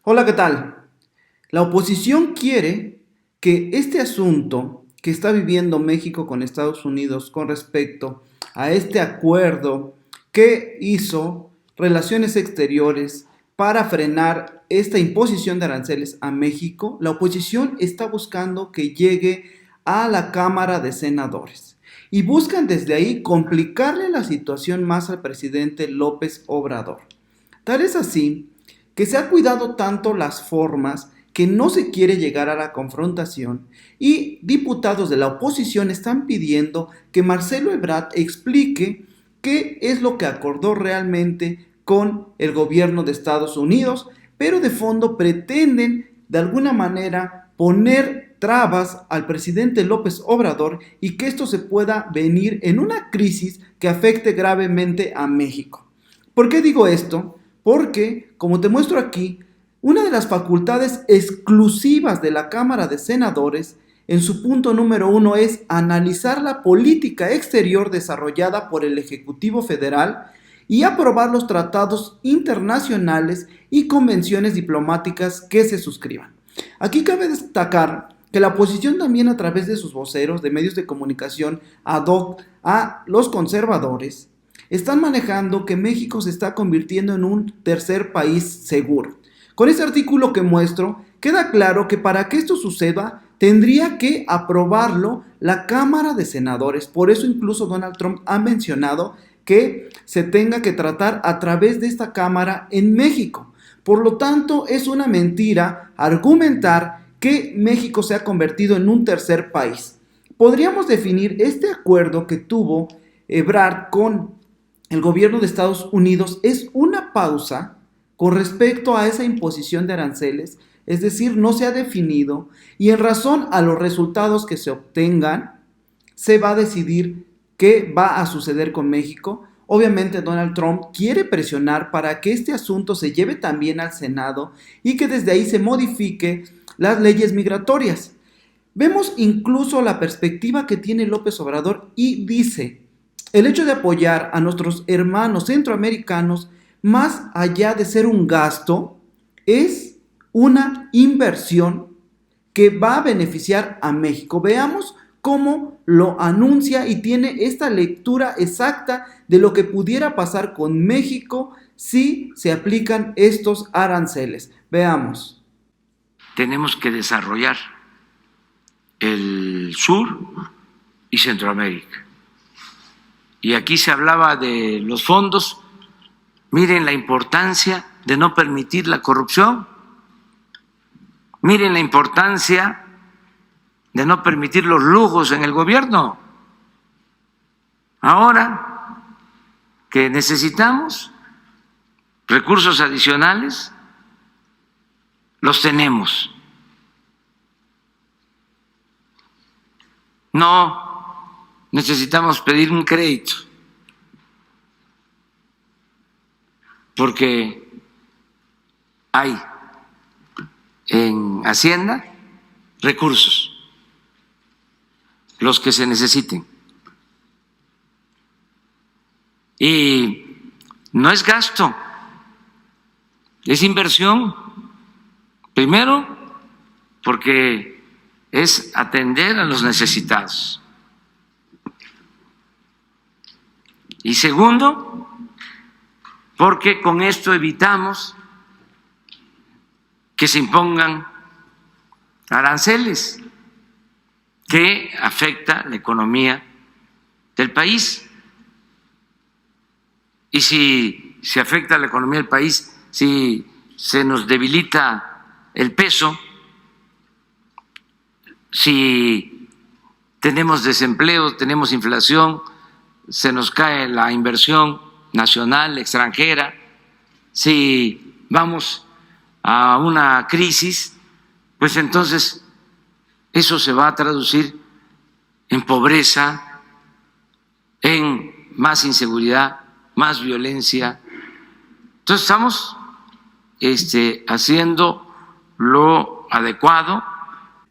Hola, ¿qué tal? La oposición quiere que este asunto que está viviendo México con Estados Unidos con respecto a este acuerdo que hizo Relaciones Exteriores para frenar esta imposición de aranceles a México, la oposición está buscando que llegue a la Cámara de Senadores y buscan desde ahí complicarle la situación más al presidente López Obrador. Tal es así que se ha cuidado tanto las formas que no se quiere llegar a la confrontación y diputados de la oposición están pidiendo que Marcelo Ebrard explique qué es lo que acordó realmente con el gobierno de Estados Unidos, pero de fondo pretenden de alguna manera poner trabas al presidente López Obrador y que esto se pueda venir en una crisis que afecte gravemente a México. ¿Por qué digo esto? Porque, como te muestro aquí, una de las facultades exclusivas de la Cámara de Senadores, en su punto número 1, es analizar la política exterior desarrollada por el Ejecutivo Federal y aprobar los tratados internacionales y convenciones diplomáticas que se suscriban. Aquí cabe destacar que la oposición también, a través de sus voceros de medios de comunicación ad hoc a los conservadores, están manejando que México se está convirtiendo en un tercer país seguro. Con este artículo que muestro, queda claro que para que esto suceda, tendría que aprobarlo la Cámara de Senadores. Por eso incluso Donald Trump ha mencionado que se tenga que tratar a través de esta Cámara en México. Por lo tanto, es una mentira argumentar que México se ha convertido en un tercer país. Podríamos definir este acuerdo que tuvo Ebrard con el gobierno de Estados Unidos es una pausa con respecto a esa imposición de aranceles, es decir, no se ha definido y en razón a los resultados que se obtengan, se va a decidir qué va a suceder con México. Obviamente Donald Trump quiere presionar para que este asunto se lleve también al Senado y que desde ahí se modifique las leyes migratorias. Vemos incluso la perspectiva que tiene López Obrador y dice: el hecho de apoyar a nuestros hermanos centroamericanos, más allá de ser un gasto, es una inversión que va a beneficiar a México. Veamos cómo lo anuncia y tiene esta lectura exacta de lo que pudiera pasar con México si se aplican estos aranceles. Veamos. Tenemos que desarrollar el sur y Centroamérica. Y aquí se hablaba de los fondos. Miren la importancia de no permitir la corrupción. Miren la importancia de no permitir los lujos en el gobierno. Ahora que necesitamos recursos adicionales, los tenemos. No necesitamos pedir un crédito, porque hay en Hacienda recursos, los que se necesiten. Y no es gasto, es inversión. Primero, porque es atender a los necesitados. Y segundo, porque con esto evitamos que se impongan aranceles que afecta la economía del país. Y si se afecta la economía del país, si se nos debilita el peso, si tenemos desempleo, tenemos inflación, se nos cae la inversión nacional, extranjera, si vamos a una crisis, pues entonces eso se va a traducir en pobreza, en más inseguridad, más violencia. Entonces estamos haciendo lo adecuado.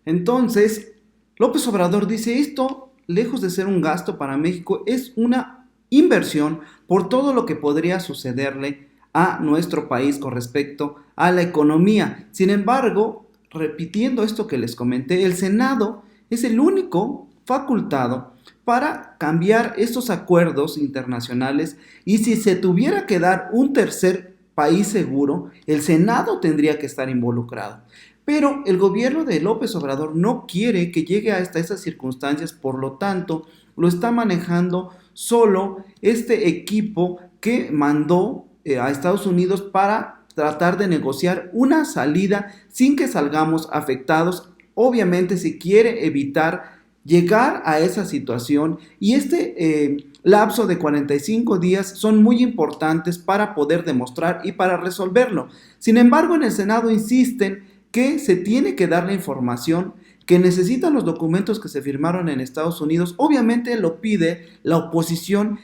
Entonces, López Obrador dice: esto, lejos de ser un gasto para México, es una inversión por todo lo que podría sucederle a nuestro país con respecto a la economía. Sin embargo, repitiendo esto que les comenté, el Senado es el único facultado para cambiar estos acuerdos internacionales, y si se tuviera que dar un tercer país seguro, el Senado tendría que estar involucrado. Pero el gobierno de López Obrador no quiere que llegue hasta esas circunstancias, por lo tanto, lo está manejando solo este equipo que mandó a Estados Unidos para tratar de negociar una salida sin que salgamos afectados. Obviamente se quiere evitar llegar a esa situación, y este lapso de 45 días son muy importantes para poder demostrar y para resolverlo. Sin embargo, en el Senado insisten que se tiene que dar la información, que necesitan los documentos que se firmaron en Estados Unidos. Obviamente lo pide la oposición,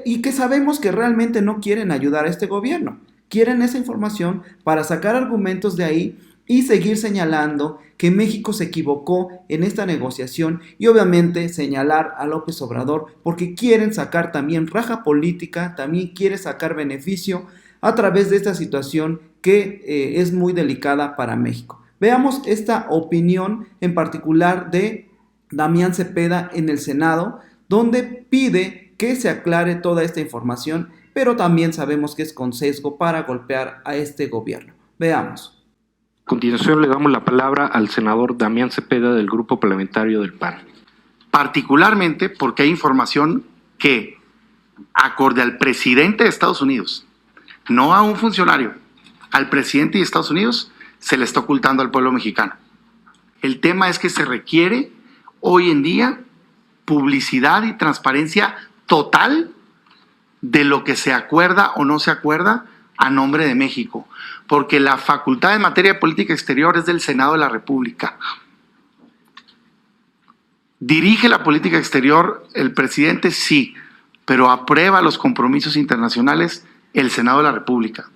y que sabemos que realmente no quieren ayudar a este gobierno. Quieren esa información para sacar argumentos de ahí y seguir señalando que México se equivocó en esta negociación, y obviamente señalar a López Obrador porque quieren sacar también raja política, también quiere sacar beneficio a través de esta situación que es muy delicada para México. Veamos esta opinión en particular de Damián Cepeda en el Senado, donde pide que se aclare toda esta información, pero también sabemos que es con sesgo para golpear a este gobierno. Veamos. A continuación le damos la palabra al senador Damián Cepeda del Grupo Parlamentario del PAN. Particularmente porque hay información que, acorde al presidente de Estados Unidos, no a un funcionario, al presidente de Estados Unidos, se le está ocultando al pueblo mexicano. El tema es que se requiere hoy en día publicidad y transparencia total de lo que se acuerda o no se acuerda a nombre de México, porque la facultad en materia de política exterior es del Senado de la República. ¿Dirige la política exterior el presidente? Sí, pero aprueba los compromisos internacionales el Senado de la República.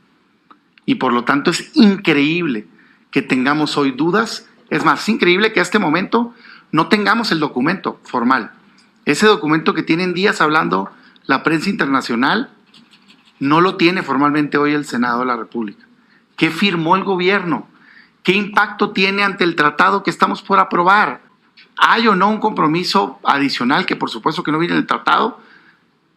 Y por lo tanto es increíble que tengamos hoy dudas. Es más, es increíble que a este momento no tengamos el documento formal. Ese documento que tienen días hablando la prensa internacional, no lo tiene formalmente hoy el Senado de la República. ¿Qué firmó el gobierno? ¿Qué impacto tiene ante el tratado que estamos por aprobar? ¿Hay o no un compromiso adicional, que por supuesto que no viene en el tratado,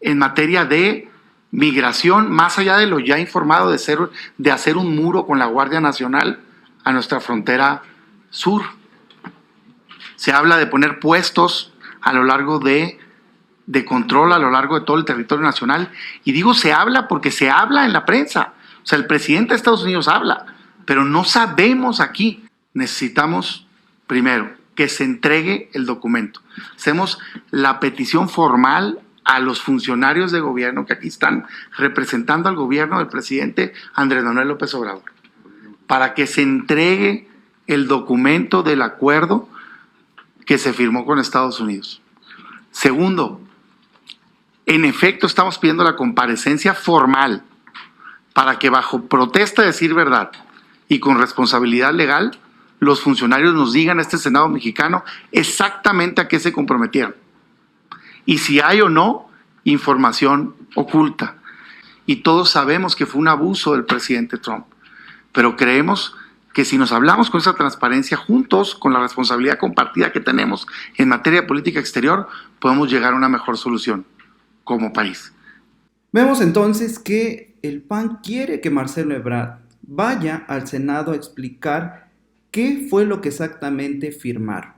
en materia de migración, más allá de lo ya informado de hacer un muro con la Guardia Nacional a nuestra frontera sur? Se habla de poner puestos a lo largo de control a lo largo de todo el territorio nacional. Y digo se habla porque se habla en la prensa. O sea, el presidente de Estados Unidos habla, pero no sabemos aquí. Necesitamos, primero, que se entregue el documento. Hacemos la petición formal a los funcionarios de gobierno que aquí están representando al gobierno del presidente Andrés Manuel López Obrador, para que se entregue el documento del acuerdo que se firmó con Estados Unidos. Segundo, en efecto estamos pidiendo la comparecencia formal para que, bajo protesta de decir verdad y con responsabilidad legal, los funcionarios nos digan a este Senado mexicano exactamente a qué se comprometieron y si hay o no información oculta. Y todos sabemos que fue un abuso del presidente Trump, pero creemos que si nos hablamos con esa transparencia juntos, con la responsabilidad compartida que tenemos en materia de política exterior, podemos llegar a una mejor solución como país. Vemos entonces que el PAN quiere que Marcelo Ebrard vaya al Senado a explicar qué fue lo que exactamente firmaron.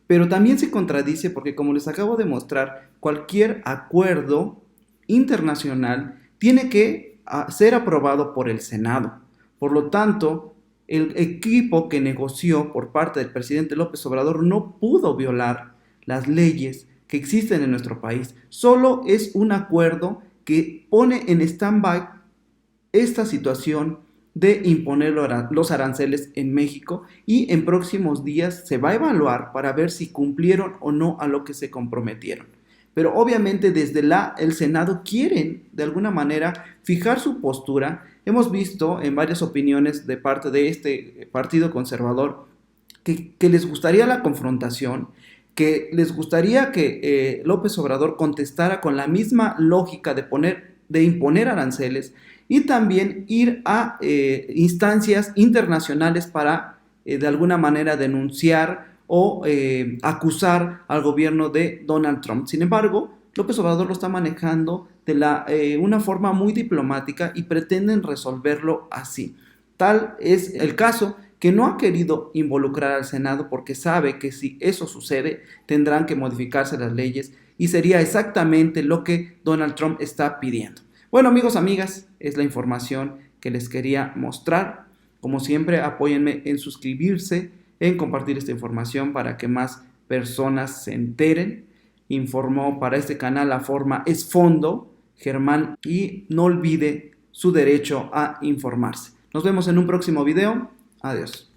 Pero también se contradice porque, como les acabo de mostrar, cualquier acuerdo internacional tiene que ser aprobado por el Senado. Por lo tanto, el equipo que negoció por parte del presidente López Obrador no pudo violar las leyes que existen en nuestro país. Solo es un acuerdo que pone en stand-by esta situación de imponer los aranceles en México, y en próximos días se va a evaluar para ver si cumplieron o no a lo que se comprometieron. Pero obviamente desde el Senado quieren de alguna manera fijar su postura. Hemos visto en varias opiniones de parte de este partido conservador que les gustaría la confrontación, que les gustaría que López Obrador contestara con la misma lógica de imponer aranceles, y también ir a instancias internacionales para de alguna manera denunciar o acusar al gobierno de Donald Trump. Sin embargo, López Obrador lo está manejando de una forma muy diplomática y pretenden resolverlo así. Tal es el caso que no ha querido involucrar al Senado porque sabe que si eso sucede tendrán que modificarse las leyes y sería exactamente lo que Donald Trump está pidiendo. Bueno, amigos, amigas, es la información que les quería mostrar. Como siempre, apóyenme en suscribirse, en compartir esta información para que más personas se enteren. Informó para este canal La Forma es Fondo, Germán, y no olvide su derecho a informarse. Nos vemos en un próximo video. Adiós.